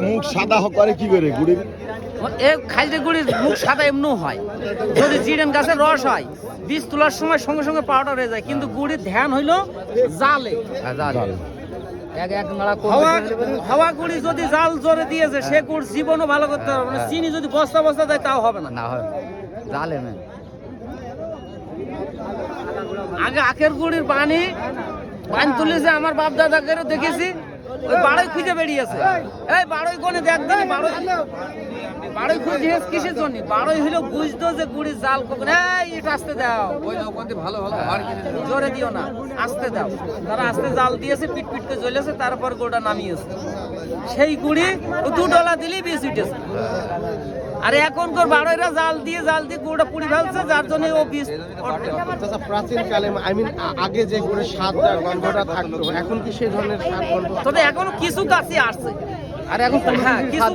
মুখ সাদা করে কি করে গুড়ির? খাইতে গুড়ির মুখ সাদা এমনিও হয়। যদি জিরেন গাছের রস হয়, বীজ তোলার সময় সঙ্গে সঙ্গে পাউডার হয়ে যায়, কিন্তু গুড়ির ধ্যান হইলো জালে। হাওয়া গুড়ি যদি জাল জোরে দিয়েছে, সে গুড় জীবনও ভালো করতে পারবে না। চিনি যদি বস্তা বস্তা দেয় তাও হবে না। জালে আগে আখের গুড়ির পানি তুলেছে আমার বাপ দাদাকে দেখেছি, ওই বাড়ই খুঁজে বেরিয়েছে। এই বাড়ই কোনে দেখবেন, বাড়ই খুঁজে কিসের জন্য? বাড়ই হইলো বুঝতো যে গুড়ি জাল কখন। এই এটা আসতে দাও, ভালো জোরে দিও না, আসতে দাও। তারা আস্তে জাল দিয়েছে, পিট পিট করে জ্বলেছে, তারপর গোটা নামিয়েছে। সেই গুড়ি $2 দিলেই বেশি উঠেছে। আরে এখনকার বাড়ইরা জাল দিয়ে গুড়টা পুড়ি ফেলছে, যার জন্য ও বীজ। প্রাচীন কালে আগে যে গুড়ের স্বাদ গন্ধটা থাকতো, এখন কি সেই ধরনের স্বাদ গন্ধ? তবে এখনো কিছু গাছই আসছে। আর এখন হ্যাঁ কিছু